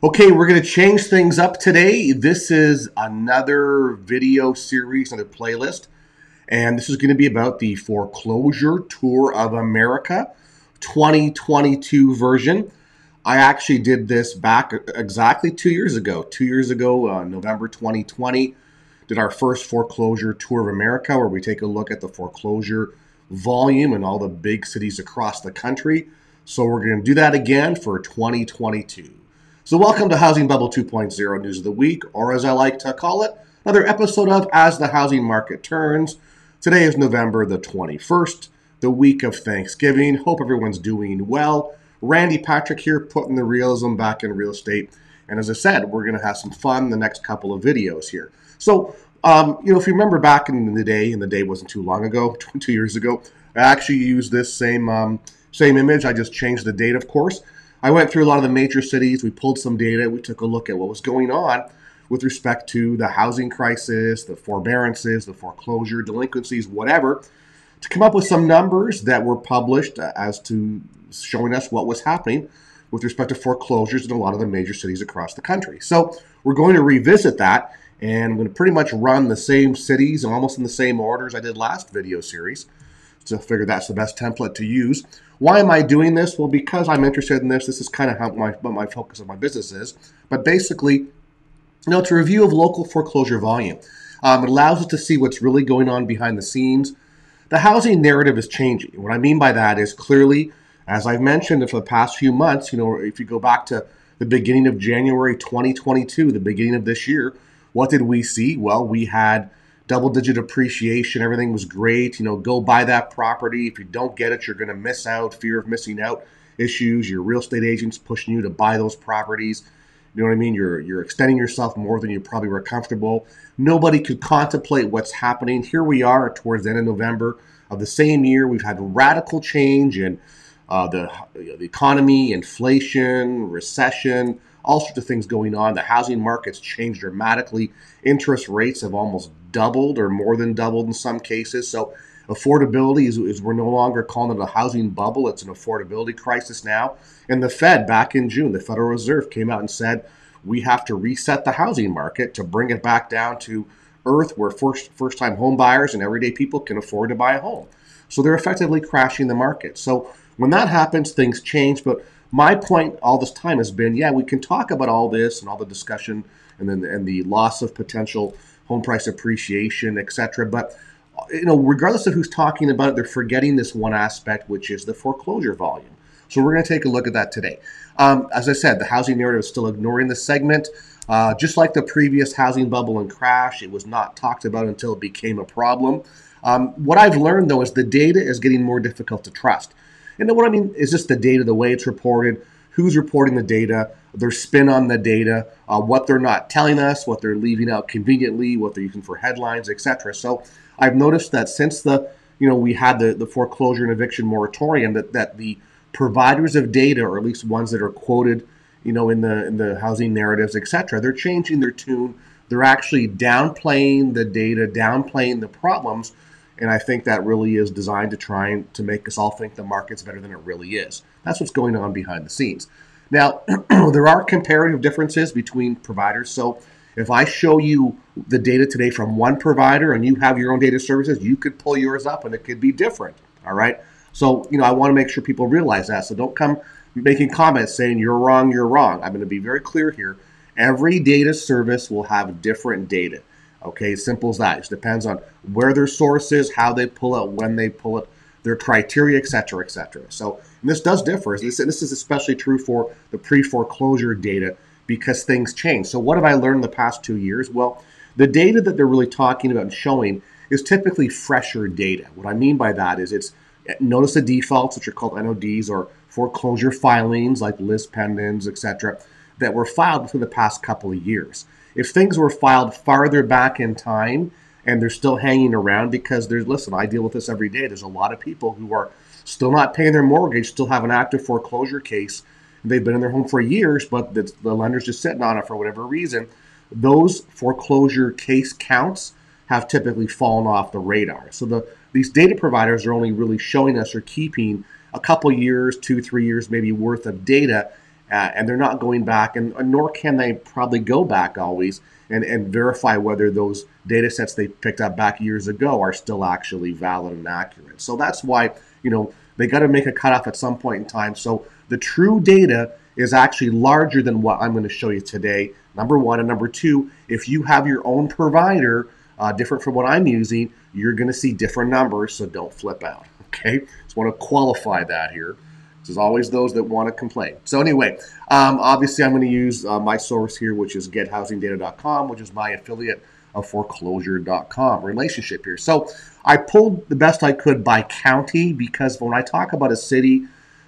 Okay, we're going to change things up today. This is another video series on the playlist, and this is going to be about the Foreclosure Tour of America 2022 version. I actually did this back exactly 2 years ago. 2 years ago, November 2020, did our first Foreclosure Tour of America, where we take a look at the foreclosure volume in all the big cities across the country. So we're going to do that again for 2022. So welcome to Housing Bubble 2.0 News of the Week, or as I like to call it, another episode of As the Housing Market Turns. Today is November the 21st, the week of Thanksgiving. Hope everyone's doing well. Randy Patrick here, putting the realism back in real estate. And as I said, we're going to have some fun the next couple of videos here. So, if you remember back in the day, and the day wasn't too long ago, 2 years ago, I actually used this same image. I just changed the date, of course. I went through a lot of the major cities. We pulled some data. We took a look at what was going on with respect to the housing crisis, the forbearances, the foreclosure, delinquencies, whatever, to come up with some numbers that were published as to showing us what was happening with respect to foreclosures in a lot of the major cities across the country. So we're going to revisit that, and I'm going to pretty much run the same cities and almost in the same order as I did last video series. So I figured that's the best template to use. Why am I doing this? Well, because I'm interested in this. This is kind of what my focus of my business is. But basically, it's a review of local foreclosure volume. It allows us to see what's really going on behind the scenes. The housing narrative is changing. What I mean by that is clearly, as I've mentioned for the past few months, if you go back to the beginning of January 2022, the beginning of this year, what did we see? Well, we had double-digit appreciation. Everything was great. Go buy that property. If you don't get it, you're going to miss out. Fear of missing out issues. Your real estate agent's pushing you to buy those properties. You know what I mean? You're extending yourself more than you probably were comfortable. Nobody could contemplate what's happening. Here we are towards the end of November of the same year. We've had radical change in the economy, inflation, recession, all sorts of things going on. The housing market's changed dramatically. Interest rates have almost doubled or more than doubled in some cases. So affordability is we're no longer calling it a housing bubble. It's an affordability crisis now. And the Fed back in June, the Federal Reserve came out and said, we have to reset the housing market to bring it back down to earth where first-time home buyers and everyday people can afford to buy a home. So they're effectively crashing the market. So when that happens, things change. But my point all this time has been, we can talk about all this and all the discussion and the loss of potential home price appreciation, etc. But regardless of who's talking about it, they're forgetting this one aspect, which is the foreclosure volume. So we're going to take a look at that today. As I said, the housing narrative is still ignoring this segment. Just like the previous housing bubble and crash, it was not talked about until it became a problem. What I've learned, though, is the data is getting more difficult to trust. And what I mean is just the data, the way it's reported, who's reporting the data, their spin on the data, what they're not telling us, what they're leaving out conveniently, what they're using for headlines, etc. So I've noticed that since we had the foreclosure and eviction moratorium, that the providers of data, or at least ones that are quoted, in the housing narratives, etc., they're changing their tune. They're actually downplaying the data, downplaying the problems. And I think that really is designed to try to make us all think the market's better than it really is. That's what's going on behind the scenes. Now, there are comparative differences between providers. So if I show you the data today from one provider and you have your own data services, you could pull yours up and it could be different. All right. So, I want to make sure people realize that. So don't come making comments saying you're wrong, you're wrong. I'm going to be very clear here. Every data service will have different data. Okay, simple as that. It depends on where their source is, how they pull it, when they pull it, their criteria, etc., etc. So this does differ. This is especially true for the pre-foreclosure data because things change. So what have I learned in the past 2 years? Well, the data that they're really talking about and showing is typically fresher data. What I mean by that is it's notice the defaults, which are called NODs, or foreclosure filings like list pendants, etc., that were filed within the past couple of years. If things were filed farther back in time and they're still hanging around because I deal with this every day. There's a lot of people who are still not paying their mortgage, still have an active foreclosure case. They've been in their home for years, but the lender's just sitting on it for whatever reason. Those foreclosure case counts have typically fallen off the radar. So these data providers are only really showing us or keeping a couple years, 2-3 years maybe worth of data and they're not going back, and nor can they probably go back always and verify whether those data sets they picked up back years ago are still actually valid and accurate. So that's why, they got to make a cutoff at some point in time. So the true data is actually larger than what I'm going to show you today, number one. And number two, if you have your own provider, different from what I'm using, you're going to see different numbers, so don't flip out, okay? Just want to qualify that here. There's always those that want to complain. So anyway, obviously I'm going to use my source here, which is gethousingdata.com, which is my affiliate of foreclosure.com relationship here. So I pulled the best I could by county, because when I talk about a city,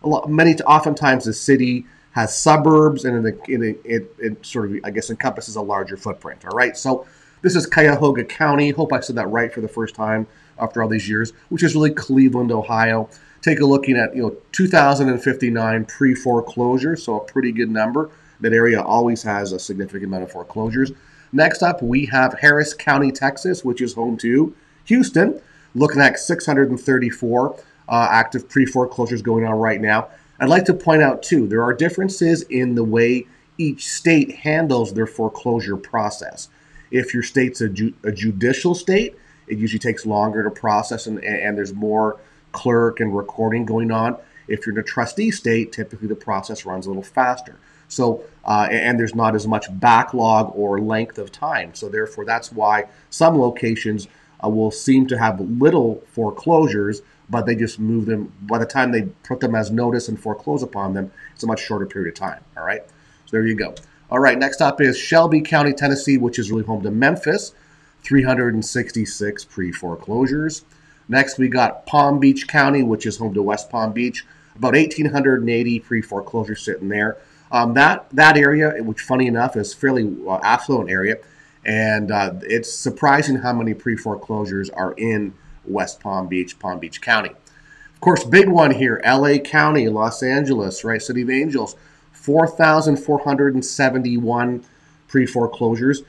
oftentimes the city has suburbs, and it sort of, I guess, encompasses a larger footprint. All right, so this is Cuyahoga County. Hope I said that right for the first time after all these years, which is really Cleveland, Ohio. Take a look at 2,059 pre-foreclosure, so a pretty good number. That area always has a significant amount of foreclosures. Next up, we have Harris County, Texas, which is home to Houston, looking at 634 active pre-foreclosures going on right now. I'd like to point out, too, there are differences in the way each state handles their foreclosure process. If your state's a judicial state, it usually takes longer to process, and there's more clerk and recording going on. If you're in a trustee state, typically the process runs a little faster. So, and there's not as much backlog or length of time. So therefore, that's why some locations will seem to have little foreclosures, but they just move them. By the time they put them as notice and foreclose upon them, it's a much shorter period of time. All right. So there you go. All right. Next up is Shelby County, Tennessee, which is really home to Memphis, 366 pre-foreclosures. Next, we got Palm Beach County, which is home to West Palm Beach, about 1,880 pre-foreclosures sitting there. That area, which funny enough is fairly affluent area, and it's surprising how many pre-foreclosures are in West Palm Beach County. Of course, big one here, LA County, Los Angeles, right, City of Angels, 4,471 pre-foreclosures.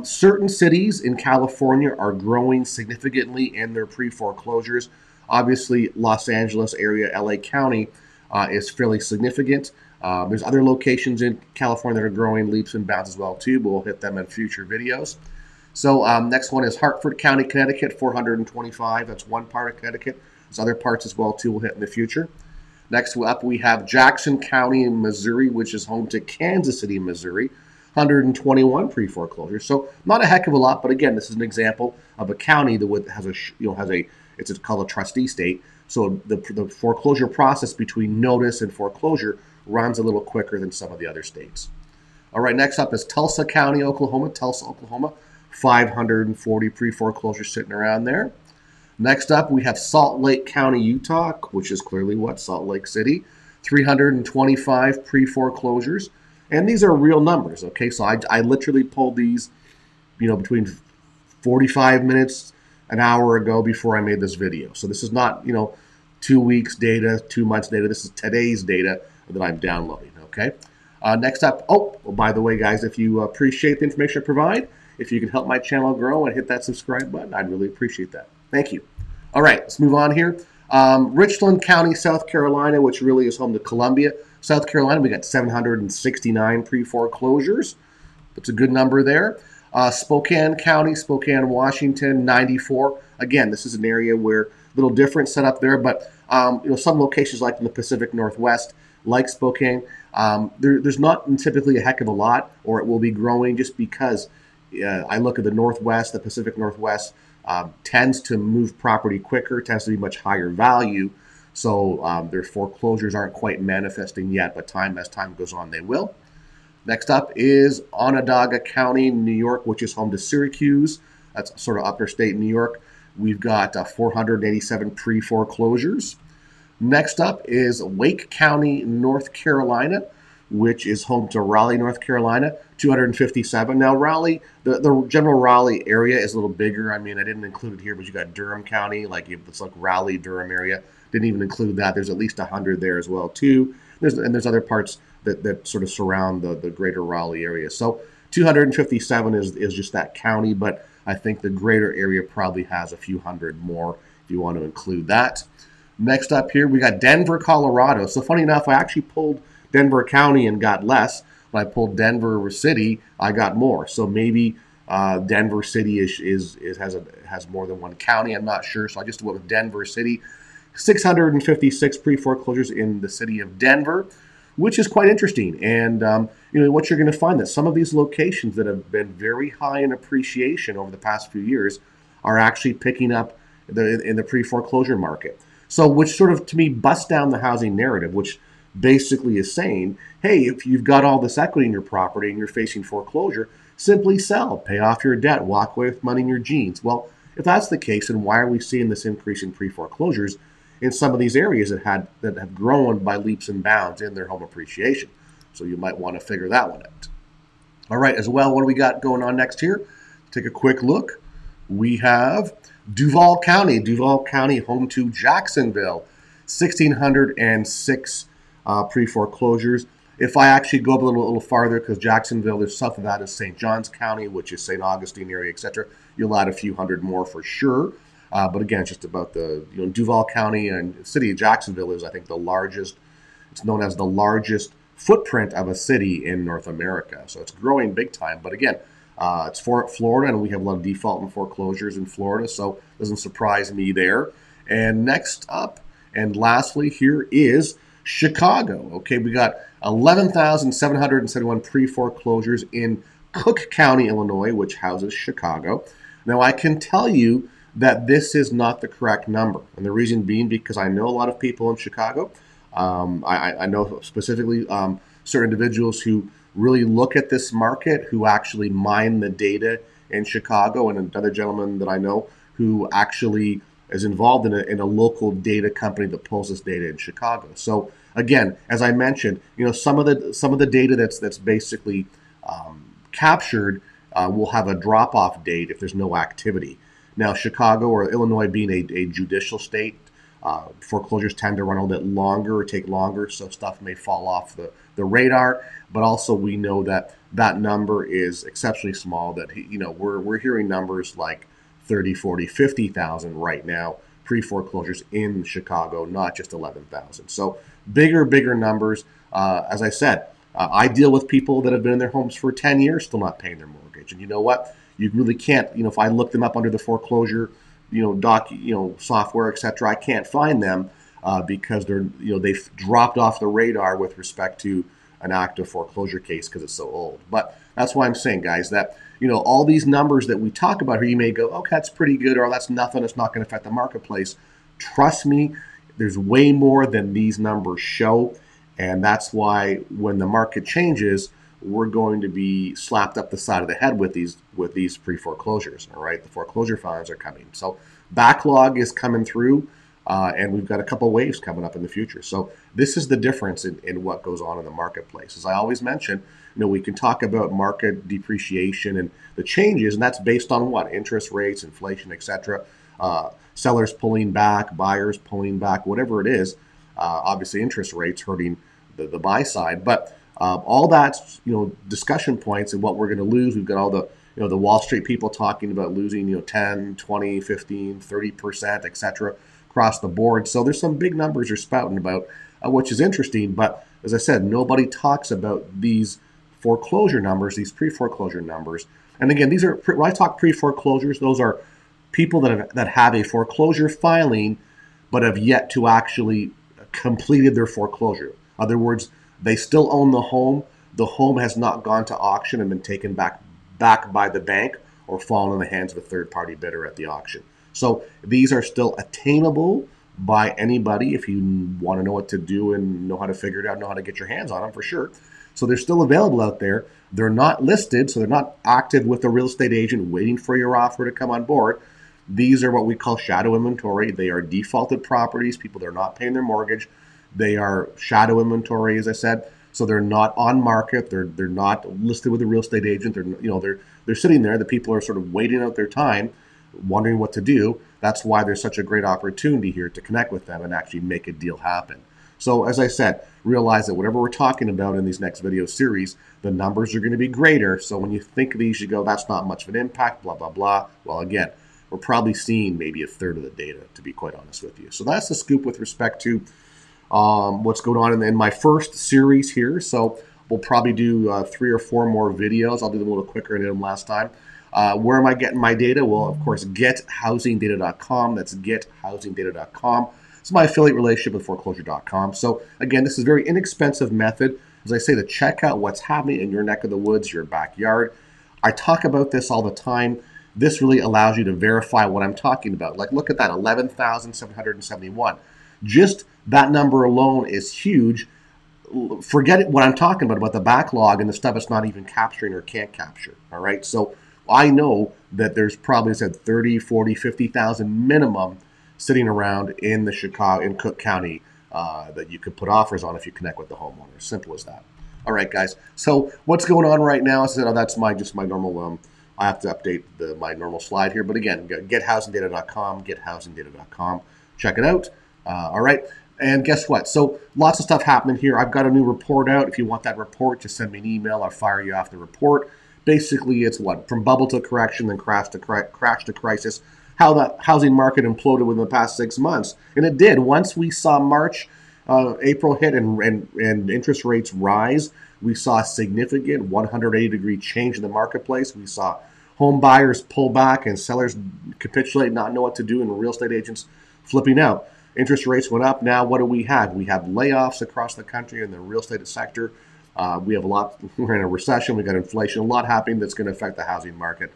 Certain cities in California are growing significantly in their pre-foreclosures. Obviously, Los Angeles area, LA County is fairly significant. There's other locations in California that are growing leaps and bounds as well, too, but we'll hit them in future videos. So next one is Hartford County, Connecticut, 425. That's one part of Connecticut. There's other parts as well, too, we'll hit in the future. Next up, we have Jackson County in Missouri, which is home to Kansas City, Missouri, 121 pre-foreclosures. So not a heck of a lot, but again, this is an example of a county that has it's called a trustee state. So the foreclosure process between notice and foreclosure runs a little quicker than some of the other states. All right, next up is Tulsa County, Oklahoma. Tulsa, Oklahoma, 540 pre-foreclosures sitting around there. Next up, we have Salt Lake County, Utah, which is clearly what? Salt Lake City, 325 pre-foreclosures. And these are real numbers, okay? So I literally pulled these, between 45 minutes, an hour ago before I made this video. So this is not, 2 weeks data, 2 months data. This is today's data that I'm downloading, okay? Next up, by the way, guys, if you appreciate the information I provide, if you can help my channel grow and hit that subscribe button, I'd really appreciate that. Thank you. All right, let's move on here. Richland County, South Carolina, which really is home to Columbia, South Carolina. We got 769 pre-foreclosures. That's a good number there. Spokane County, Spokane, Washington, 94. Again, this is an area where a little different setup there, but some locations like in the Pacific Northwest, like Spokane, there's not typically a heck of a lot, or it will be growing just because I look at the Northwest, the Pacific Northwest, tends to move property quicker, tends to be much higher value. So their foreclosures aren't quite manifesting yet, but as time goes on, they will. Next up is Onondaga County, New York, which is home to Syracuse. That's sort of upper state New York. We've got 487 pre-foreclosures. Next up is Wake County, North Carolina, which is home to Raleigh, North Carolina, 257. Now, Raleigh, the general Raleigh area is a little bigger. I mean, I didn't include it here, but you got Durham County, it's like Raleigh, Durham area. Didn't even include that. There's at least 100 there as well, too. There's other parts that sort of surround the greater Raleigh area. So 257 is just that county, but I think the greater area probably has a few hundred more if you want to include that. Next up here, we got Denver, Colorado. So funny enough, I actually pulled Denver County and got less. When I pulled Denver City, I got more. So maybe Denver City has more than one county. I'm not sure. So I just went with Denver City. 656 pre-foreclosures in the city of Denver, which is quite interesting. And what you're going to find that some of these locations that have been very high in appreciation over the past few years are actually picking up in the pre-foreclosure market. So which sort of, to me, busts down the housing narrative, which basically is saying, hey, if you've got all this equity in your property and you're facing foreclosure, simply sell, pay off your debt, walk away with money in your jeans. Well, if that's the case, then why are we seeing this increase in pre-foreclosures in some of these areas that have grown by leaps and bounds in their home appreciation? So you might want to figure that one out. All right, as well, what do we got going on next here? Take a quick look. We have Duval County, home to Jacksonville, 1,606 pre-foreclosures. If I actually go up a little farther, because Jacksonville, there's south of that is St. Johns County, which is St. Augustine area, etc. You'll add a few hundred more for sure. But again, it's just about the Duval County and the city of Jacksonville is, I think, the largest. It's known as the largest footprint of a city in North America. So it's growing big time. But again, it's for Florida, and we have a lot of default and foreclosures in Florida, so it doesn't surprise me there. And next up, and lastly, here is Chicago. Okay, we got 11,771 pre-foreclosures in Cook County, Illinois, which houses Chicago. Now, I can tell you that this is not the correct number, and the reason being because I know a lot of people in Chicago. I know specifically certain individuals who really look at this market, who actually mine the data in Chicago, and another gentleman that I know who actually is involved in a local data company that pulls this data in Chicago. So again, as I mentioned, some of the data that's basically captured will have a drop-off date if there's no activity. Now, Chicago or Illinois being a judicial state, foreclosures tend to run a little bit longer or take longer, so stuff may fall off the radar. But also, we know that number is exceptionally small. That we're hearing numbers like 30, 40, 50,000 right now pre-foreclosures in Chicago, not just 11,000. So bigger numbers. As I said, I deal with people that have been in their homes for 10 years, still not paying their mortgage. And you know what? You really can't. If I look them up under the foreclosure, software, etc., I can't find them because they've dropped off the radar with respect to an active foreclosure case because it's so old. But that's why I'm saying, guys, that all these numbers that we talk about here, you may go, okay, that's pretty good, or that's nothing. It's not going to affect the marketplace. Trust me, there's way more than these numbers show, and that's why when the market changes, we're going to be slapped up the side of the head with these pre-foreclosures. All right, the foreclosure filings are coming, so backlog is coming through, and we've got a couple waves coming up in the future. So this is the difference in what goes on in the marketplace. As I always mention, we can talk about market depreciation and the changes, and that's based on what? Interest rates, inflation, etc. Sellers pulling back, buyers pulling back, whatever it is. Obviously, interest rates hurting the buy side, but all that's discussion points and what we're going to lose. We've got all the the Wall Street people talking about losing 10, 20, 15, 30%, etc. across the board. So there's some big numbers you're spouting about, which is interesting. But as I said, nobody talks about these foreclosure numbers, these pre-foreclosure numbers. And again, these are, when I talk pre-foreclosures, those are people that have a foreclosure filing but have yet to actually completed their foreclosure. In other words, they still own the home. The home has not gone to auction and been taken back by the bank or fallen in the hands of a third-party bidder at the auction. So these are still attainable by anybody if you want to know what to do and know how to figure it out, know how to get your hands on them for sure. So they're still available out there. They're not listed, so they're not active with the real estate agent waiting for your offer to come on board. These are what we call shadow inventory. They are defaulted properties, people that are not paying their mortgage. They are shadow inventory, as I said. So they're not on market. They're not listed with a real estate agent. They're sitting there. The people are sort of waiting out their time, wondering what to do. That's why there's such a great opportunity here to connect with them and actually make a deal happen. So as I said, realize that whatever we're talking about in these next video series, the numbers are going to be greater. So when you think of these, you go, that's not much of an impact, blah, blah, blah. Well, again, we're probably seeing maybe a third of the data, to be quite honest with you. So that's the scoop with respect to what's going on in my first series here. So we'll probably do 3 or 4 more videos. I'll do them a little quicker than I did them last time. Where am I getting my data? Well, of course, gethousingdata.com. That's gethousingdata.com. It's my affiliate relationship with foreclosure.com. So again, this is a very inexpensive method, as I say, to check out what's happening in your neck of the woods, your backyard. I talk about this all the time. This really allows you to verify what I'm talking about. Like, look at that, 11,771. Just that number alone is huge. Forget what I'm talking about the backlog and the stuff it's not even capturing or can't capture. All right. So I know that there's probably, said 30, 40, 50,000 minimum sitting around in the Chicago, in Cook County, that you could put offers on if you connect with the homeowner. Simple as that. All right, guys. So what's going on right now? So that's just my normal. I have to update my normal slide here, but again, gethousingdata.com, gethousingdata.com. Check it out. All right. And guess what? So lots of stuff happening here. I've got a new report out. If you want that report, just send me an email. I'll fire you off the report. Basically, it's what? From bubble to correction, then crash to crisis. How the housing market imploded within the past 6 months. And it did. Once we saw March, April hit and interest rates rise, we saw a significant 180-degree change in the marketplace. We saw home buyers pull back and sellers capitulate, not know what to do, and real estate agents flipping out. Interest rates went up. Now what do we have? We have layoffs across the country in the real estate sector. We have a lot. We're in a recession. We've got inflation. A lot happening that's going to affect the housing market.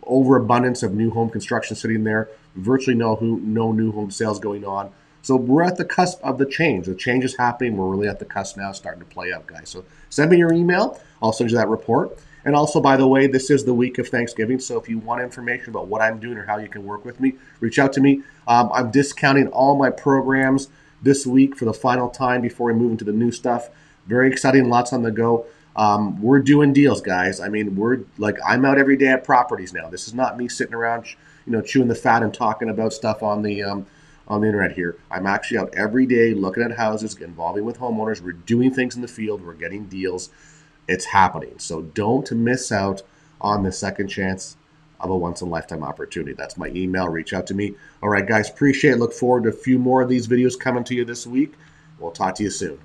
Overabundance of new home construction sitting there. Virtually no new home sales going on. So we're at the cusp of the change. The change is happening. We're really at the cusp now, starting to play out, guys. So send me your email. I'll send you that report. And also, by the way, this is the week of Thanksgiving. So if you want information about what I'm doing or how you can work with me, reach out to me. I'm discounting all my programs this week for the final time before we move into the new stuff. Very exciting, lots on the go. We're doing deals, guys. I mean, I'm out every day at properties now. This is not me sitting around, chewing the fat and talking about stuff on the internet here. I'm actually out every day looking at houses, involving with homeowners. We're doing things in the field. We're getting deals. It's happening. So don't miss out on the second chance of a once-in-a-lifetime opportunity. That's my email. Reach out to me. All right, guys, appreciate it. Look forward to a few more of these videos coming to you this week. We'll talk to you soon.